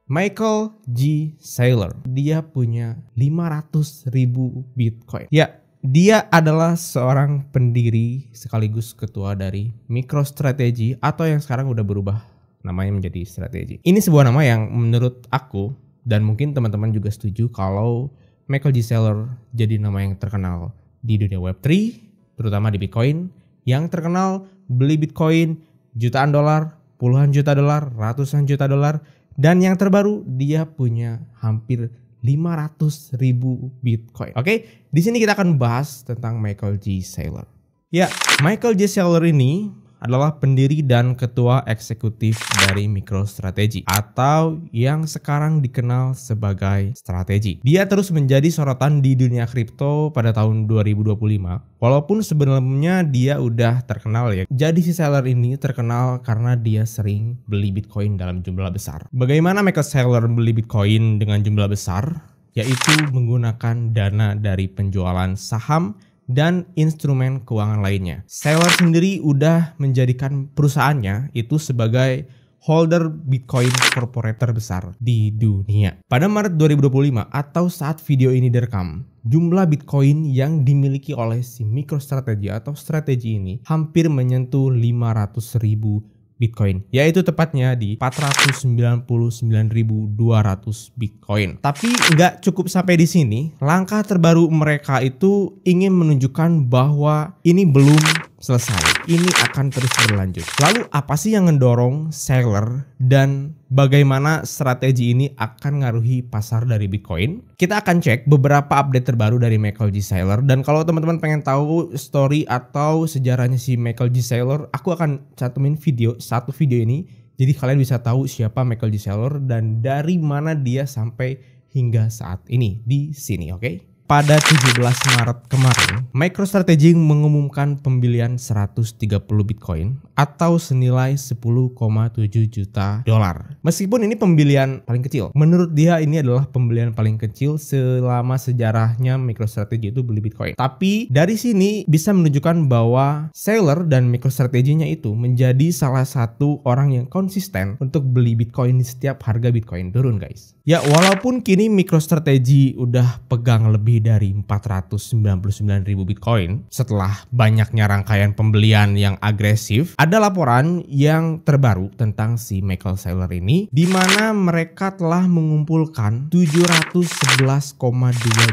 Michael G. Saylor. Dia punya 500.000 Bitcoin. Ya, dia adalah seorang pendiri sekaligus ketua dari MicroStrategy atau yang sekarang udah berubah namanya menjadi Strategy. Ini sebuah nama yang menurut aku dan mungkin teman-teman juga setuju kalau Michael G. Saylor jadi nama yang terkenal di dunia Web3, terutama di Bitcoin, yang terkenal beli Bitcoin jutaan dolar, puluhan juta dolar, ratusan juta dolar, dan yang terbaru dia punya hampir 500.000 Bitcoin. Oke, di sini kita akan bahas tentang Michael G. Saylor. Ya, Michael G. Saylor ini adalah pendiri dan ketua eksekutif dari MicroStrategy atau yang sekarang dikenal sebagai Strategy. Dia terus menjadi sorotan di dunia kripto pada tahun 2025. Walaupun sebelumnya dia udah terkenal ya. Jadi si Saylor ini terkenal karena dia sering beli Bitcoin dalam jumlah besar. Bagaimana Michael Saylor beli Bitcoin dengan jumlah besar? Yaitu menggunakan dana dari penjualan saham dan instrumen keuangan lainnya. Saylor sendiri udah menjadikan perusahaannya itu sebagai holder Bitcoin corporate terbesar di dunia. Pada Maret 2025 atau saat video ini direkam, jumlah Bitcoin yang dimiliki oleh si MicroStrategy atau strategi ini hampir menyentuh 500.000 Bitcoin, yaitu tepatnya di 499.200 Bitcoin. Tapi nggak cukup sampai di sini. Langkah terbaru mereka itu ingin menunjukkan bahwa ini belum selesai. Ini akan terus berlanjut. Lalu apa sih yang mendorong Saylor dan bagaimana strategi ini akan ngaruhi pasar dari Bitcoin? Kita akan cek beberapa update terbaru dari Michael G. Saylor. Dan kalau teman-teman pengen tahu story atau sejarahnya si Michael G. Saylor, aku akan cantumin satu video ini. Jadi kalian bisa tahu siapa Michael G. Saylor dan dari mana dia sampai hingga saat ini di sini, oke? Pada 17 Maret kemarin, MicroStrategy mengumumkan pembelian 130 Bitcoin atau senilai 10,7 juta dolar. Meskipun ini pembelian paling kecil, menurut dia ini adalah pembelian paling kecil selama sejarahnya MicroStrategy itu beli Bitcoin. Tapi dari sini bisa menunjukkan bahwa Saylor dan MicroStrategy-nya itu menjadi salah satu orang yang konsisten untuk beli Bitcoin di setiap harga Bitcoin turun, guys. Ya, walaupun kini MicroStrategy udah pegang lebih dari 499.000 Bitcoin setelah banyaknya rangkaian pembelian yang agresif, ada laporan yang terbaru tentang si Michael Saylor ini di mana mereka telah mengumpulkan 711,2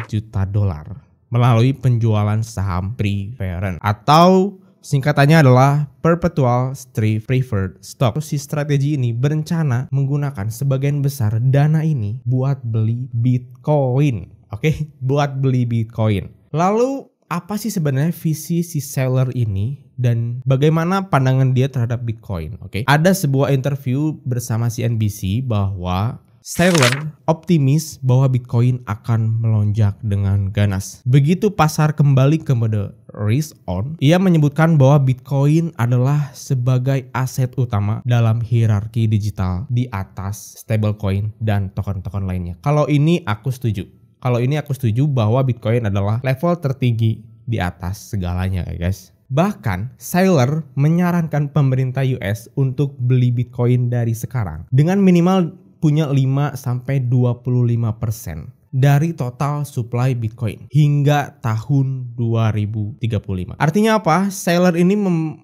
juta dolar melalui penjualan saham preferred atau singkatannya adalah Perpetual Street Preferred Stock. Si strategi ini berencana menggunakan sebagian besar dana ini buat beli Bitcoin. Oke, buat beli Bitcoin. Lalu apa sih sebenarnya visi si Saylor ini dan bagaimana pandangan dia terhadap Bitcoin? Oke, ada sebuah interview bersama CNBC bahwa Saylor optimis bahwa Bitcoin akan melonjak dengan ganas. Begitu pasar kembali ke mode risk on, ia menyebutkan bahwa Bitcoin adalah sebagai aset utama dalam hierarki digital di atas stablecoin dan token-token lainnya. Kalau ini aku setuju bahwa Bitcoin adalah level tertinggi di atas segalanya, guys. Bahkan Saylor menyarankan pemerintah US untuk beli Bitcoin dari sekarang dengan minimal punya 5-25% dari total supply Bitcoin hingga tahun 2035. Artinya apa? Saylor ini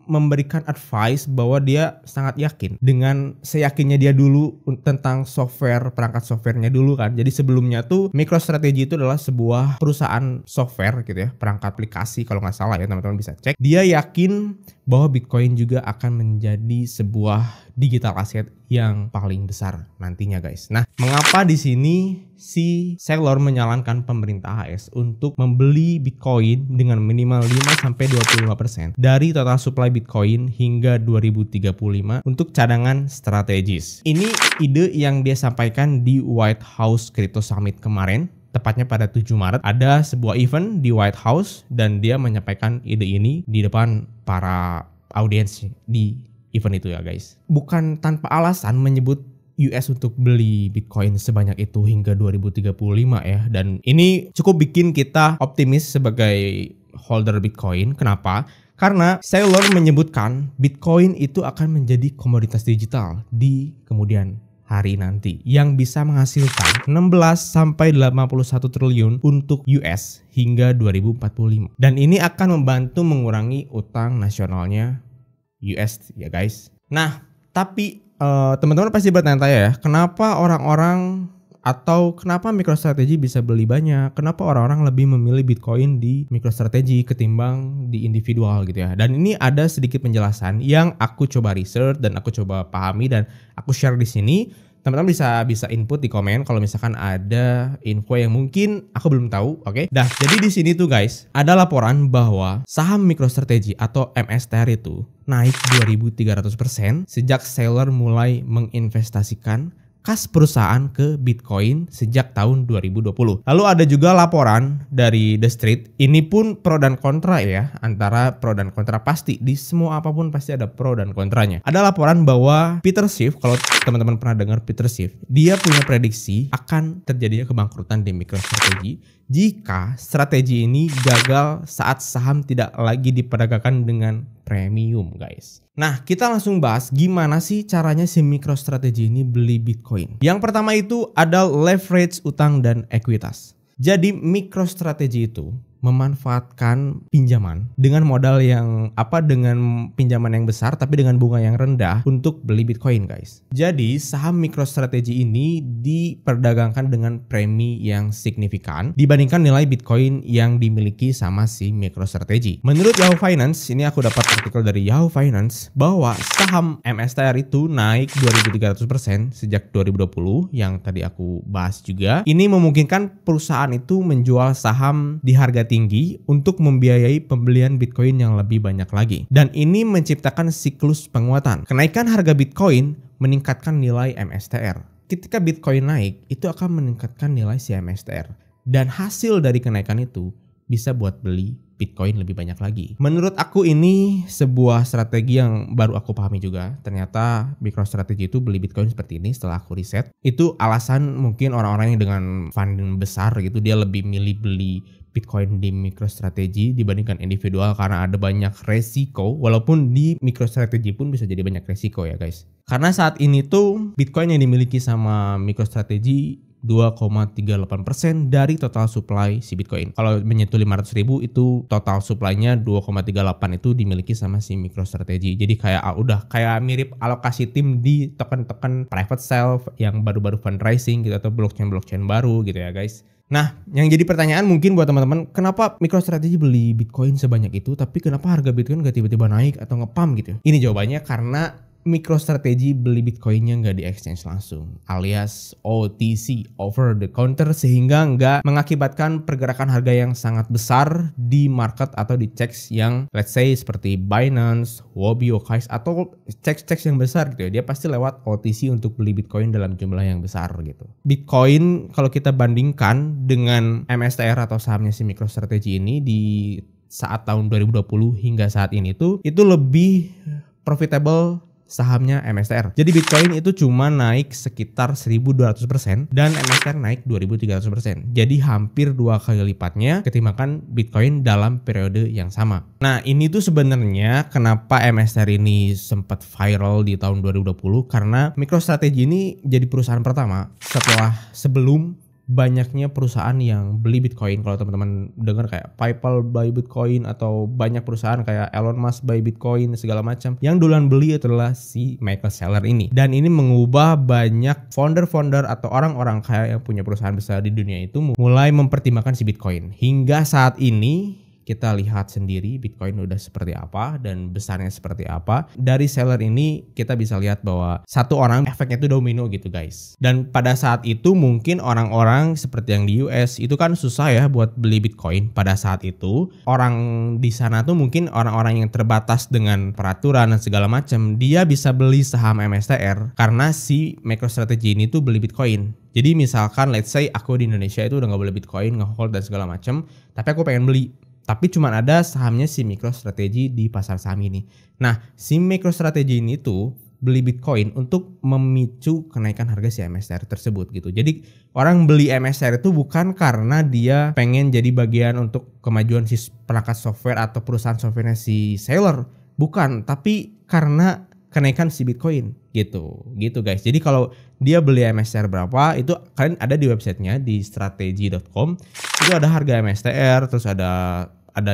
memberikan advice bahwa dia sangat yakin dengan seyakinnya dia dulu tentang software, perangkat softwarenya dulu kan. Jadi sebelumnya tuh MicroStrategy itu adalah sebuah perusahaan software gitu ya, perangkat aplikasi kalau nggak salah ya, teman-teman bisa cek. Dia yakin bahwa Bitcoin juga akan menjadi sebuah digital asset yang paling besar nantinya, guys. Nah, mengapa di sini si Saylor menyarankan pemerintah AS untuk membeli Bitcoin dengan minimal 5-25% dari total supply Bitcoin hingga 2035 untuk cadangan strategis? Ini ide yang dia sampaikan di White House Crypto Summit kemarin. Tepatnya pada 7 Maret ada sebuah event di White House dan dia menyampaikan ide ini di depan para audiens di event itu ya, guys. Bukan tanpa alasan menyebut US untuk beli Bitcoin sebanyak itu hingga 2035 ya. Dan ini cukup bikin kita optimis sebagai holder Bitcoin. Kenapa? Karena Saylor menyebutkan Bitcoin itu akan menjadi komoditas digital di kemudian hari nanti yang bisa menghasilkan 16 sampai 81 triliun untuk US hingga 2045. Dan ini akan membantu mengurangi utang nasionalnya US ya guys. Nah, tapi teman-teman pasti bertanya-tanya ya, kenapa orang-orang atau kenapa MicroStrategy bisa beli banyak? Kenapa orang-orang lebih memilih Bitcoin di MicroStrategy ketimbang di individual gitu ya? Dan ini ada sedikit penjelasan yang aku coba research dan aku coba pahami dan aku share di sini. Teman-teman bisa input di komen kalau misalkan ada info yang mungkin aku belum tahu, oke? Nah, jadi di sini tuh guys, ada laporan bahwa saham MicroStrategy atau MSTR itu naik 2.300% sejak seller mulai menginvestasikan kas perusahaan ke Bitcoin sejak tahun 2020. Lalu ada juga laporan dari The Street. Ini pun pro dan kontra ya, antara pro dan kontra pasti. Di semua apapun pasti ada pro dan kontranya. Ada laporan bahwa Peter Schiff, kalau teman-teman pernah dengar Peter Schiff, dia punya prediksi akan terjadinya kebangkrutan di MicroStrategy jika strategi ini gagal saat saham tidak lagi diperdagangkan dengan premium guys. Nah, kita langsung bahas gimana sih caranya si MicroStrategy ini beli Bitcoin. Yang pertama itu ada leverage utang dan ekuitas. Jadi MicroStrategy itu memanfaatkan pinjaman dengan modal yang dengan pinjaman yang besar tapi dengan bunga yang rendah untuk beli Bitcoin guys. Jadi saham MicroStrategy ini diperdagangkan dengan premi yang signifikan dibandingkan nilai Bitcoin yang dimiliki sama si MicroStrategy. Menurut Yahoo Finance, ini aku dapat artikel dari Yahoo Finance bahwa saham MSTR itu naik 2.300% sejak 2020 yang tadi aku bahas juga. Ini memungkinkan perusahaan itu menjual saham di harga tinggi untuk membiayai pembelian Bitcoin yang lebih banyak lagi. Dan ini menciptakan siklus penguatan. Kenaikan harga Bitcoin meningkatkan nilai MSTR. Ketika Bitcoin naik, itu akan meningkatkan nilai si MSTR. Dan hasil dari kenaikan itu bisa buat beli Bitcoin lebih banyak lagi. Menurut aku ini sebuah strategi yang baru aku pahami juga. Ternyata MicroStrategy itu beli Bitcoin seperti ini setelah aku riset. Itu alasan mungkin orang-orang yang dengan funding besar gitu dia lebih milih beli Bitcoin di MicroStrategy dibandingkan individual karena ada banyak resiko. Walaupun di MicroStrategy pun bisa jadi banyak resiko ya guys. Karena saat ini tuh Bitcoin yang dimiliki sama MicroStrategy 2,38% dari total supply si Bitcoin. Kalau menyentuh 500.000 itu total supply-nya 2,38 itu dimiliki sama si MicroStrategy. Jadi kayak mirip alokasi tim di token-token private sale yang baru-baru fundraising gitu atau blockchain baru gitu ya guys. Nah, yang jadi pertanyaan mungkin buat teman-teman, kenapa MicroStrategy beli Bitcoin sebanyak itu tapi kenapa harga Bitcoin gak tiba-tiba naik atau nge-pump gitu? Ini jawabannya karena MicroStrategy beli Bitcoinnya nggak di exchange langsung alias OTC, over the counter, sehingga nggak mengakibatkan pergerakan harga yang sangat besar di market atau di checks yang let's say seperti Binance, Huobi, OKX atau checks yang besar gitu ya. Dia pasti lewat OTC untuk beli Bitcoin dalam jumlah yang besar gitu. Bitcoin kalau kita bandingkan dengan MSTR atau sahamnya si MicroStrategy ini di saat tahun 2020 hingga saat ini tuh itu lebih profitable sahamnya MSTR. Jadi Bitcoin itu cuma naik sekitar 1.200% dan MSTR naik 2.300%. Jadi hampir 2 kali lipatnya ketimbangkan Bitcoin dalam periode yang sama. Nah, ini tuh sebenarnya kenapa MSTR ini sempat viral di tahun 2020 karena MicroStrategy ini jadi perusahaan pertama sebelum banyaknya perusahaan yang beli Bitcoin. Kalau teman-teman dengar kayak PayPal buy Bitcoin atau banyak perusahaan kayak Elon Musk buy Bitcoin segala macam, yang duluan beli adalah si Michael Saylor ini. Dan ini mengubah banyak founder-founder atau orang-orang kaya yang punya perusahaan besar di dunia itu mulai mempertimbangkan si Bitcoin. Hingga saat ini kita lihat sendiri Bitcoin udah seperti apa dan besarnya seperti apa. Dari seller ini kita bisa lihat bahwa satu orang efeknya itu domino gitu guys. Dan pada saat itu mungkin orang-orang seperti yang di US itu kan susah ya buat beli Bitcoin. Pada saat itu orang di sana tuh mungkin orang-orang yang terbatas dengan peraturan dan segala macam, dia bisa beli saham MSTR karena si MicroStrategy ini tuh beli Bitcoin. Jadi misalkan let's say aku di Indonesia itu udah gak boleh Bitcoin, nge-hold dan segala macam, tapi aku pengen beli. Tapi cuma ada sahamnya si MicroStrategy di pasar saham ini. Nah, si MicroStrategy ini tuh beli Bitcoin untuk memicu kenaikan harga si MSTR tersebut gitu. Jadi orang beli MSTR itu bukan karena dia pengen jadi bagian untuk kemajuan si perangkat software atau perusahaan softwarenya si seller. Bukan, tapi karena kenaikan si Bitcoin. gitu guys. Jadi kalau dia beli MSTR berapa itu kalian ada di websitenya di strategy.com. Itu ada harga MSTR, terus ada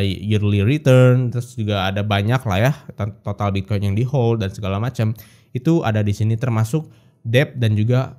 yearly return, terus juga ada banyak lah ya total Bitcoin yang di hold dan segala macam. Itu ada di sini termasuk debt dan juga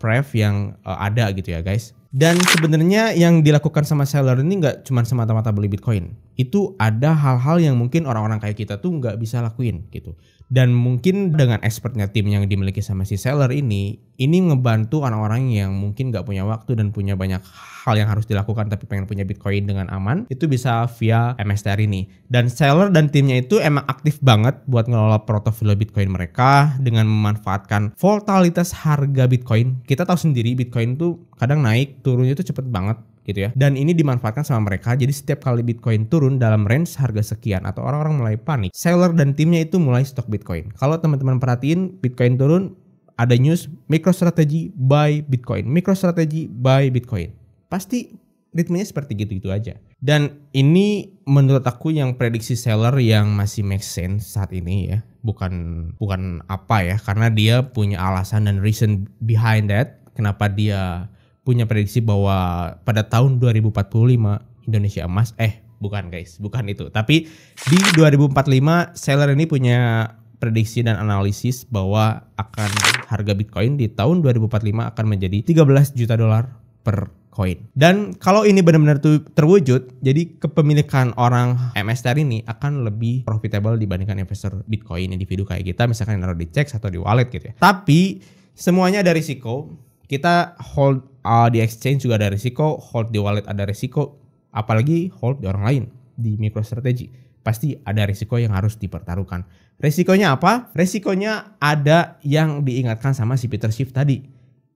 pref yang ada gitu ya guys. Dan sebenarnya yang dilakukan sama seller ini nggak cuma semata-mata beli Bitcoin. Itu ada hal-hal yang mungkin orang-orang kayak kita tuh nggak bisa lakuin gitu. Dan mungkin dengan expertnya tim yang dimiliki sama si seller ini ngebantu orang-orang yang mungkin nggak punya waktu dan punya banyak hal yang harus dilakukan tapi pengen punya Bitcoin dengan aman, itu bisa via MSTR ini. Dan seller dan timnya itu emang aktif banget buat ngelola portofolio Bitcoin mereka dengan memanfaatkan volatilitas harga Bitcoin. Kita tahu sendiri Bitcoin tuh kadang naik, turunnya itu cepet banget gitu ya. Dan ini dimanfaatkan sama mereka. Jadi setiap kali Bitcoin turun dalam range harga sekian atau orang-orang mulai panik, seller dan timnya itu mulai stok Bitcoin. Kalau teman-teman perhatiin Bitcoin turun, ada news MicroStrategy buy Bitcoin, MicroStrategy buy Bitcoin. Pasti ritmenya seperti gitu-gitu aja. Dan ini menurut aku yang prediksi seller yang masih make sense saat ini ya. Bukan apa ya, karena dia punya alasan dan reason behind that kenapa dia punya prediksi bahwa pada tahun 2045 Indonesia emas. Bukan guys, bukan itu. Tapi di 2045 seller ini punya prediksi dan analisis bahwa akan harga Bitcoin di tahun 2045 akan menjadi 13 juta dolar per koin. Dan kalau ini benar-benar terwujud, jadi kepemilikan orang MSTR ini akan lebih profitable dibandingkan investor Bitcoin individu kayak kita, misalkan naruh di checks atau di wallet gitu ya. Tapi semuanya ada risiko. Kita hold di exchange juga ada risiko, hold di wallet ada risiko, apalagi hold di orang lain di MicroStrategy. Pasti ada risiko yang harus dipertaruhkan. Risikonya apa? Risikonya ada yang diingatkan sama si Peter Schiff tadi.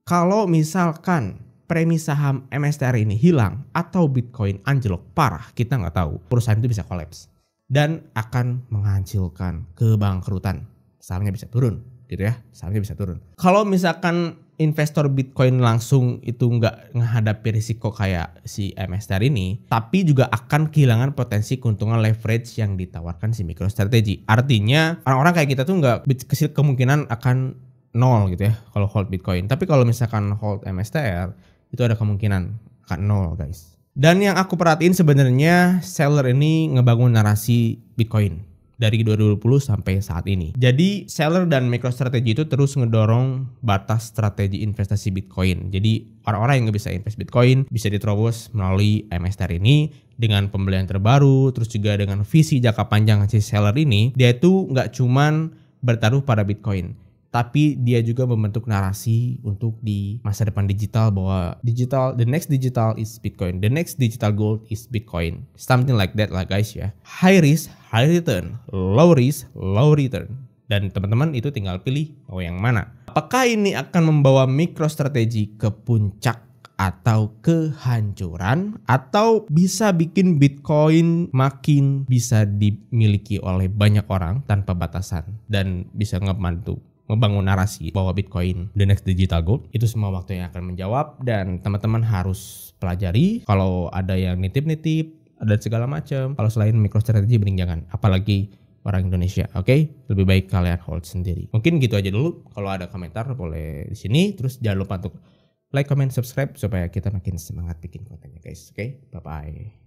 Kalau misalkan premi saham MSTR ini hilang atau Bitcoin anjlok parah, kita nggak tahu, perusahaan itu bisa kolaps dan akan menghancurkan kebangkrutan. Sahamnya bisa turun gitu ya, sahamnya bisa turun. Kalau misalkan investor Bitcoin langsung itu nggak menghadapi risiko kayak si MSTR ini, tapi juga akan kehilangan potensi keuntungan leverage yang ditawarkan si MicroStrategy. Artinya orang-orang kayak kita tuh nggak kecil kemungkinan akan nol gitu ya kalau hold Bitcoin. Tapi kalau misalkan hold MSTR itu ada kemungkinan akan nol guys. Dan yang aku perhatiin sebenarnya seller ini ngebangun narasi Bitcoin dari 2020 sampai saat ini. Jadi seller dan MicroStrategy itu terus ngedorong batas strategi investasi Bitcoin. Jadi orang-orang yang nggak bisa invest Bitcoin bisa diterobos melalui MSTR ini dengan pembelian terbaru, terus juga dengan visi jangka panjang si seller ini. Dia itu nggak cuman bertaruh pada Bitcoin, tapi dia juga membentuk narasi untuk di masa depan digital bahwa the next digital is Bitcoin, the next digital gold is Bitcoin, something like that lah guys ya. High risk, high return, low risk, low return. Dan teman-teman itu tinggal pilih mau yang mana. Apakah ini akan membawa MicroStrategy ke puncak atau kehancuran, atau bisa bikin Bitcoin makin bisa dimiliki oleh banyak orang tanpa batasan dan bisa membangun narasi bahwa Bitcoin the next digital gold? Itu semua waktu yang akan menjawab, dan teman-teman harus pelajari. Kalau ada yang nitip-nitip ada segala macam, kalau selain MicroStrategy mending jangan, apalagi orang Indonesia. Oke? Lebih baik kalian hold sendiri. Mungkin gitu aja dulu. Kalau ada komentar boleh di sini, terus jangan lupa untuk like, comment, subscribe supaya kita makin semangat bikin kontennya guys. Oke? Bye bye.